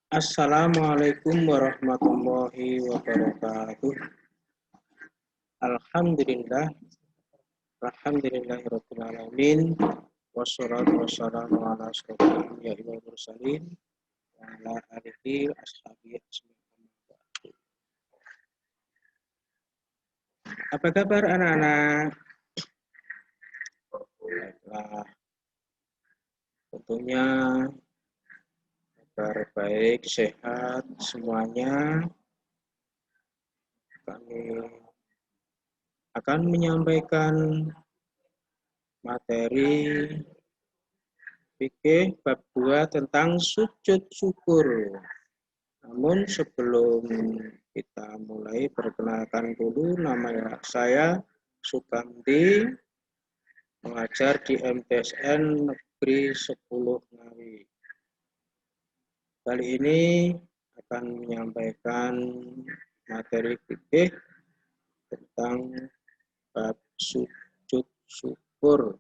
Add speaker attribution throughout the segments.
Speaker 1: Assalamualaikum warahmatullahi wabarakatuh. Alhamdulillah, alhamdulillahirabbil alamin. Wassalatu wassalamu ala asyrofil anbiya'i wal mursalin wa ala alihi wa ashabihi ajmain. Apa kabar anak-anak? Baiklah, tentunya kabar baik, sehat semuanya. Kami akan menyampaikan materi fikih bab 2 tentang sujud syukur. Namun sebelum kita mulai, perkenalkan dulu, nama saya Sukamti, mengajar di MTSN Negeri 10 Ngawi. Kali ini akan menyampaikan materi fikih tentang bab sujud syukur.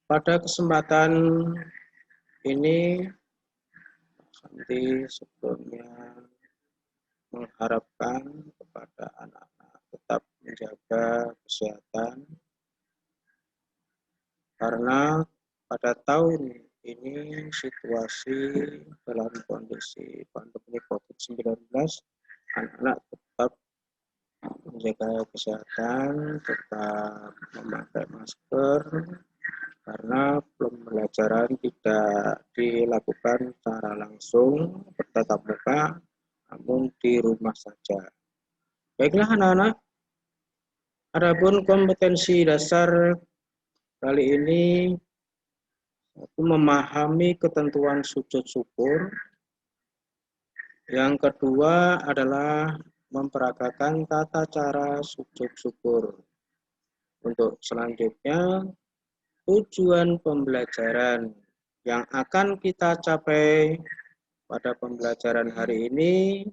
Speaker 1: Pada kesempatan ini, nanti sebelumnya mengharapkan kepada anak-anak tetap menjaga kesehatan, karena pada tahun ini situasi dalam kondisi pandemi COVID-19, anak-anak tetap menjaga kesehatan, tetap memakai masker, karena pembelajaran tidak dilakukan secara langsung bertatap muka, namun di rumah saja. Baiklah anak-anak, adapun kompetensi dasar kali ini satu, memahami ketentuan sujud syukur. Yang kedua adalah memperagakan tata cara sujud syukur. Untuk selanjutnya, tujuan pembelajaran yang akan kita capai pada pembelajaran hari ini,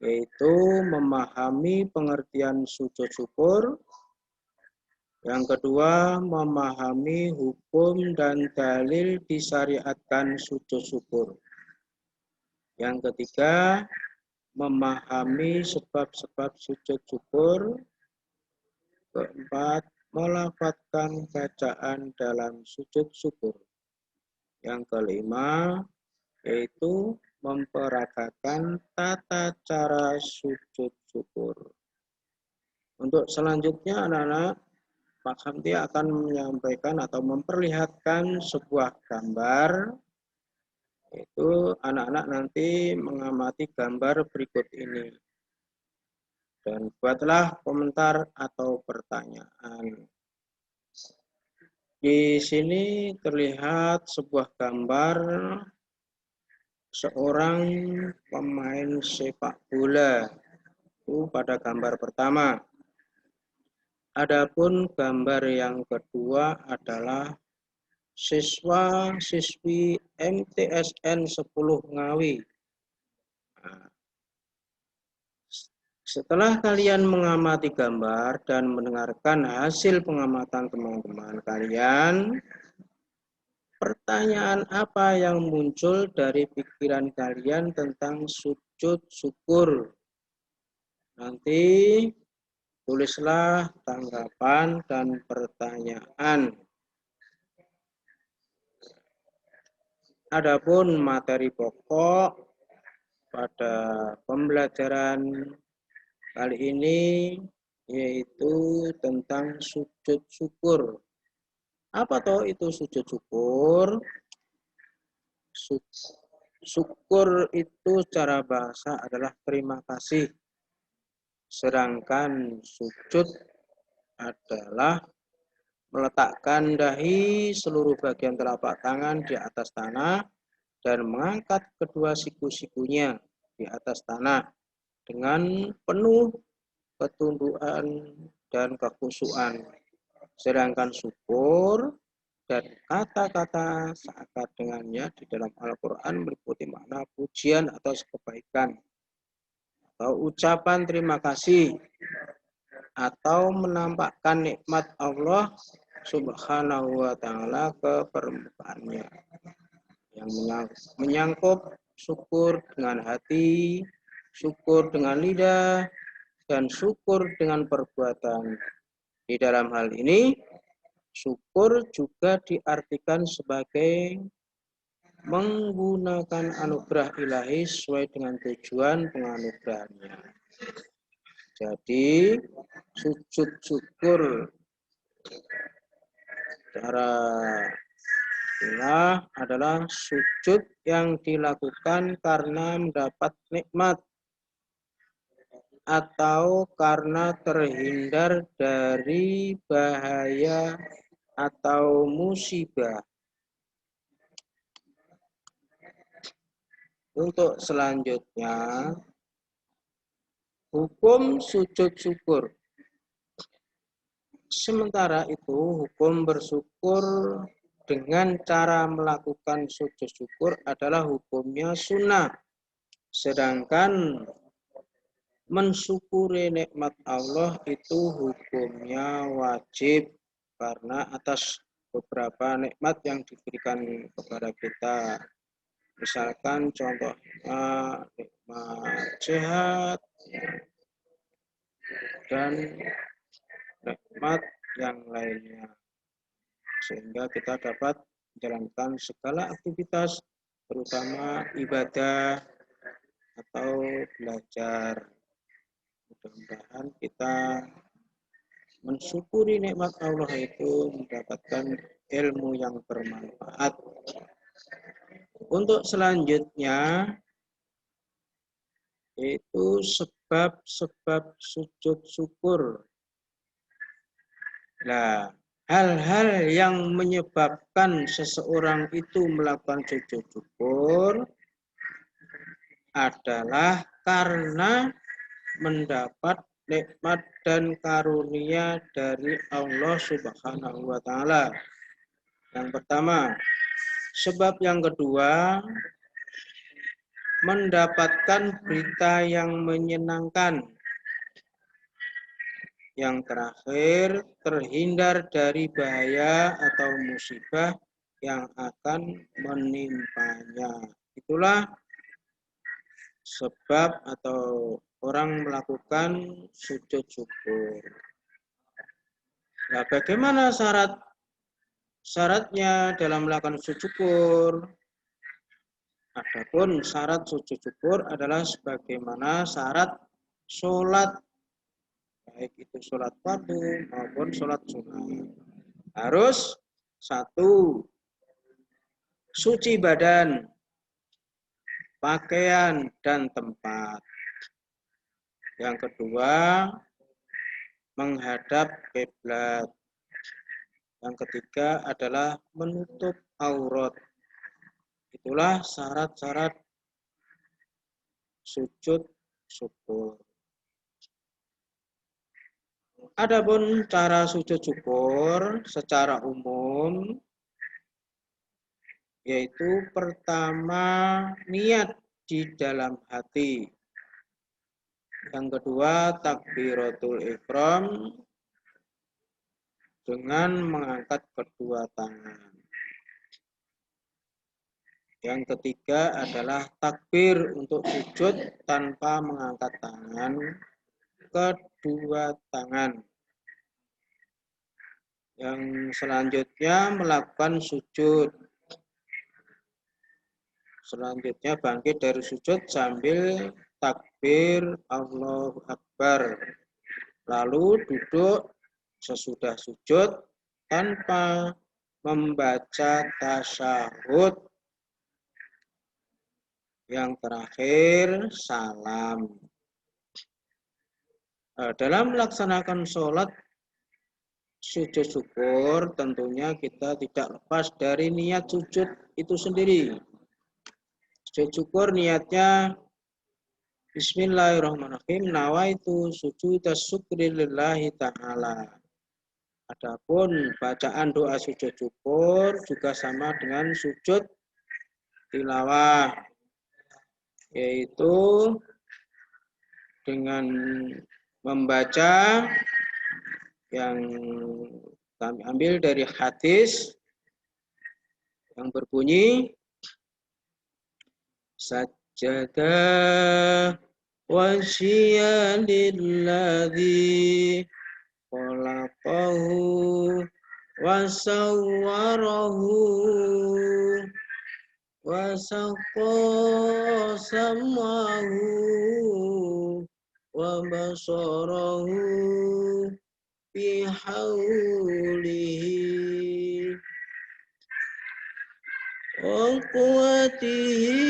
Speaker 1: yaitu memahami pengertian sujud syukur. Yang kedua, memahami hukum dan dalil disyariatkan sujud syukur. Yang ketiga, memahami sebab-sebab sujud syukur. Keempat, melafadzkan bacaan dalam sujud syukur. Yang kelima, yaitu memperagakan tata cara sujud syukur. Untuk selanjutnya anak-anak, Pak Hamdi akan menyampaikan atau memperlihatkan sebuah gambar, yaitu anak-anak nanti mengamati gambar berikut ini. Dan buatlah komentar atau pertanyaan. Di sini terlihat sebuah gambar seorang pemain sepak bola. Itu pada gambar pertama. Adapun gambar yang kedua adalah siswa-siswi MTSN 10 Ngawi. Nah, setelah kalian mengamati gambar dan mendengarkan hasil pengamatan teman-teman kalian, pertanyaan apa yang muncul dari pikiran kalian tentang sujud syukur? Nanti tulislah tanggapan dan pertanyaan. Adapun materi pokok pada pembelajaran kali ini yaitu tentang sujud syukur. Apa toh itu sujud syukur? Syukur itu secara bahasa adalah terima kasih. Sedangkan sujud adalah meletakkan dahi seluruh bagian telapak tangan di atas tanah dan mengangkat kedua siku-sikunya di atas tanah dengan penuh ketundukan dan kekhusyuan. Sedangkan syukur dan kata-kata seakat dengannya di dalam Al-Quran meliputi makna pujian atas kebaikan atau ucapan terima kasih atau menampakkan nikmat Allah Subhanahu wa ta'ala ke permukaannya, yang menyangkut syukur dengan hati, syukur dengan lidah, dan syukur dengan perbuatan. Di dalam hal ini, syukur juga diartikan sebagai menggunakan anugerah ilahi sesuai dengan tujuan penganugerahannya. Jadi, sujud syukur secara istilah adalah sujud yang dilakukan karena mendapat nikmat atau karena terhindar dari bahaya atau musibah. Untuk selanjutnya, hukum sujud syukur. Sementara itu, hukum bersyukur dengan cara melakukan sujud syukur adalah hukumnya sunnah. Sedangkan mensyukuri nikmat Allah itu hukumnya wajib karena atas beberapa nikmat yang diberikan kepada kita. Misalkan contohnya nikmat sehat dan nikmat yang lainnya, sehingga kita dapat menjalankan segala aktivitas, terutama ibadah atau belajar. Mudah-mudahan kita mensyukuri nikmat Allah itu mendapatkan ilmu yang bermanfaat. Untuk selanjutnya, yaitu sebab-sebab sujud syukur. Nah, hal-hal yang menyebabkan seseorang itu melakukan sujud syukur adalah karena mendapat nikmat dan karunia dari Allah Subhanahu wa ta'ala. Yang pertama. Sebab yang kedua, mendapatkan berita yang menyenangkan. Yang terakhir, terhindar dari bahaya atau musibah yang akan menimpanya. Itulah sebab atau orang melakukan sujud syukur. Nah, bagaimana syaratnya dalam melakukan sujud syukur? Adapun syarat sujud syukur adalah sebagaimana syarat sholat, baik itu sholat fardu maupun sholat sunnah. Harus satu, suci badan, pakaian, dan tempat. Yang kedua, menghadap kiblat. Yang ketiga adalah menutup aurat. Itulah syarat-syarat sujud syukur. Adapun cara sujud syukur secara umum, yaitu pertama niat di dalam hati. Yang kedua takbiratul ihram dengan mengangkat kedua tangan. Yang ketiga adalah takbir untuk sujud tanpa mengangkat tangan, kedua tangan. Yang selanjutnya melakukan sujud. Selanjutnya bangkit dari sujud sambil takbir Allahu Akbar. Lalu duduk sesudah sujud tanpa membaca tasyahud. Yang terakhir salam. Dalam melaksanakan sholat sujud syukur tentunya kita tidak lepas dari niat sujud itu sendiri. Sujud syukur niatnya Bismillahirrahmanirrahim, nawaitu sujuda syukri lillahi ta'ala. Adapun bacaan doa sujud syukur juga sama dengan sujud tilawah, yaitu dengan membaca yang Kami ambil dari hadis yang berbunyi sajada wajhiya lilladzi khalaqahu wa sawwarahu wa saqqa samahu wa basarahu bi haulihi wa quwwatihi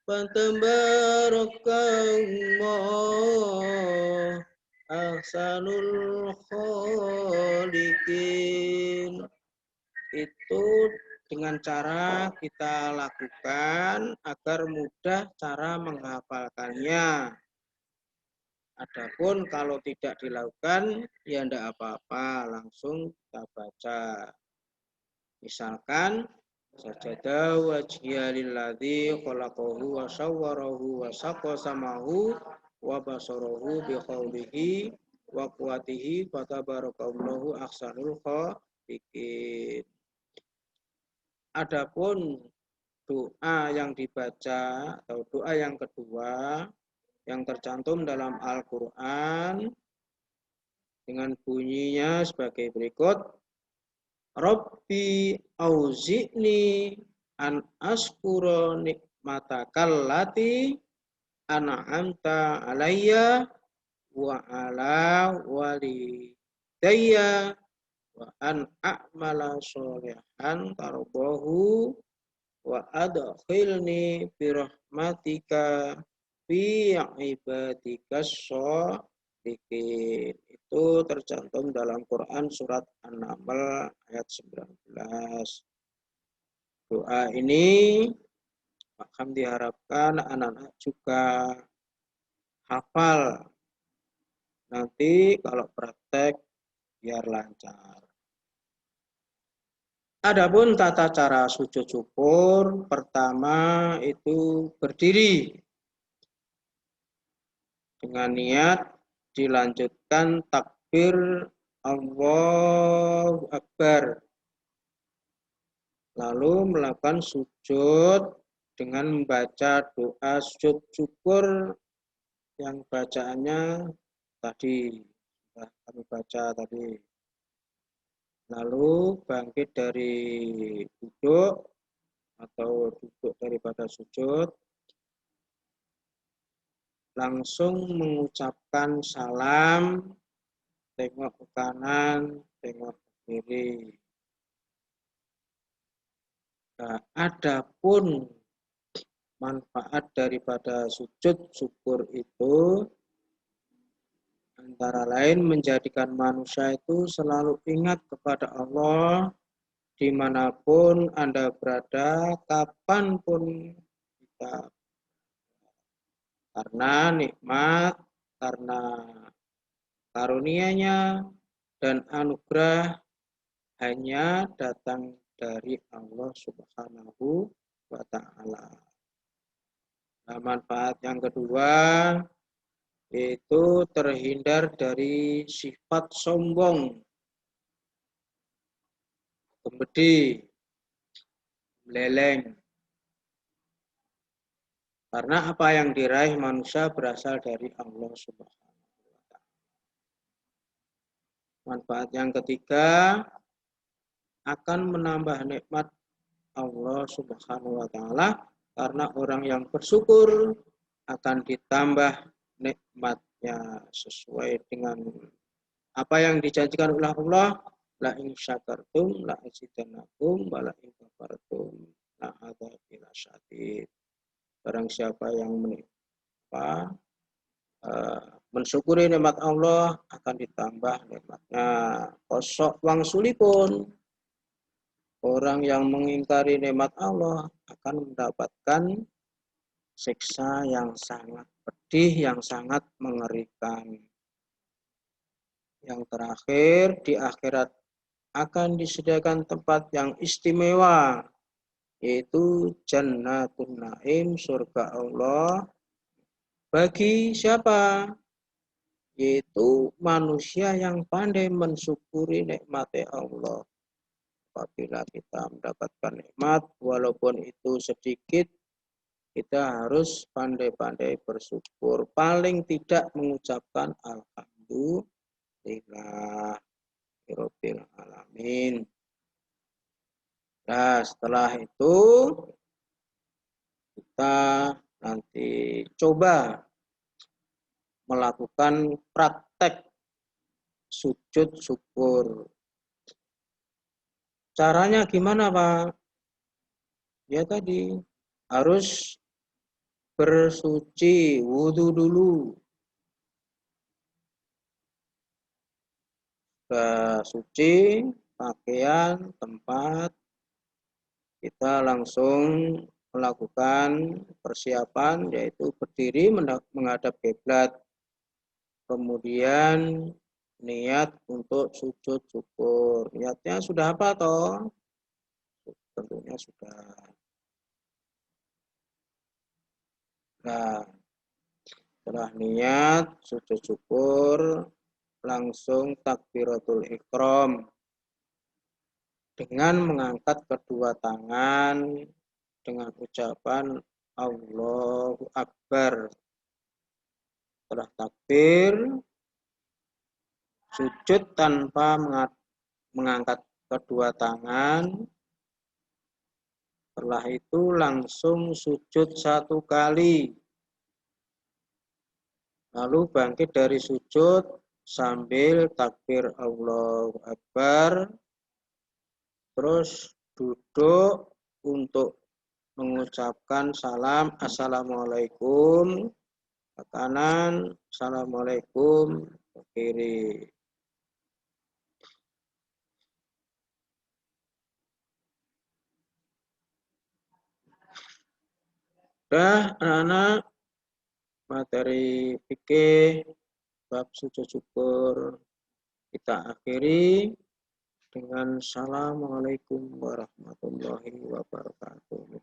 Speaker 1: fatabarakallah ahsanul khaliqin. Itu dengan cara kita lakukan agar mudah cara menghafalkannya. Adapun kalau tidak dilakukan, ya tidak apa-apa, langsung kita baca. Misalkan, sajada wajhiya lilladzi khalaqahu wa sawwarahu wa saqqa samahu wa basarahu bi qawlihi wa quwwatihi fatabarakallahu ahsanul khaliqin. Adapun doa yang dibaca atau doa yang kedua yang tercantum dalam Al-Quran dengan bunyinya sebagai berikut. Rabbi auzi'ni an askura nikmatakal lati an'amta alayya wa ala walidayya wa an a'mala sholihan tarbahu wa adkhilni bi rahmatika fi ibadikas sholihin. Itu tercantum dalam Quran surat An-Naml ayat 19. Doa ini akan diharapkan anak-anak juga hafal. Nanti kalau praktek biar lancar. Adapun tata cara sujud syukur, pertama itu berdiri dengan niat, dilanjutkan takbir Allahu Akbar. Lalu melakukan sujud dengan membaca doa sujud syukur yang bacaannya tadi kami baca tadi. Lalu bangkit dari duduk atau duduk daripada sujud, langsung mengucapkan salam, tengok ke kanan, tengok ke kiri. Nah, adapun manfaat daripada sujud syukur itu antara lain menjadikan manusia itu selalu ingat kepada Allah dimanapun Anda berada, kapanpun kita. Karena nikmat, karena karunia-Nya dan anugerah hanya datang dari Allah Subhanahu wa Ta'ala. Nah, manfaat yang kedua yaitu terhindar dari sifat sombong, gembedi, meleleng. Karena apa yang diraih manusia berasal dari Allah Subhanahu wa Ta'ala. Manfaat yang ketiga akan menambah nikmat Allah Subhanahu wa Ta'ala, karena orang yang bersyukur akan ditambah nikmatnya sesuai dengan apa yang dijanjikan oleh Allah. La in syakartum la azidannakum wa la in kafartum la adzabil syadid. Barang siapa yang mensyukuri nikmat Allah akan ditambah nikmatnya. Kosok wang sulipun, orang yang mengingkari nikmat Allah akan mendapatkan siksa yang sangat pedih, yang sangat mengerikan. Yang terakhir, di akhirat akan disediakan tempat yang istimewa, yaitu Jannatun Naim, surga Allah. Bagi siapa? yaitu manusia yang pandai mensyukuri nikmat Allah. Apabila kita mendapatkan nikmat, walaupun itu sedikit, kita harus pandai-pandai bersyukur. Paling tidak mengucapkan alhamdulillah rabbil alamin. Nah, setelah itu kita nanti coba melakukan praktek sujud syukur. Caranya gimana, Pak? Ya tadi harus bersuci, wudhu dulu. Suci, pakaian, tempat, kita langsung melakukan persiapan, yaitu berdiri menghadap kiblat. Kemudian niat untuk sujud syukur. Niatnya sudah apa toh? Tentunya sudah. Nah, setelah niat sujud syukur, langsung takbiratul ihram dengan mengangkat kedua tangan dengan ucapan Allahu Akbar. Setelah takbir, sujud tanpa mengangkat kedua tangan. Setelah itu langsung sujud 1 kali. Lalu bangkit dari sujud sambil takbir Allahu Akbar. Terus duduk untuk mengucapkan salam Assalamualaikum ke kanan, Assalamualaikum ke kiri. Dah anak-anak, materi fikih bab sujud syukur kita akhiri dengan Assalamualaikum warahmatullahi wabarakatuh.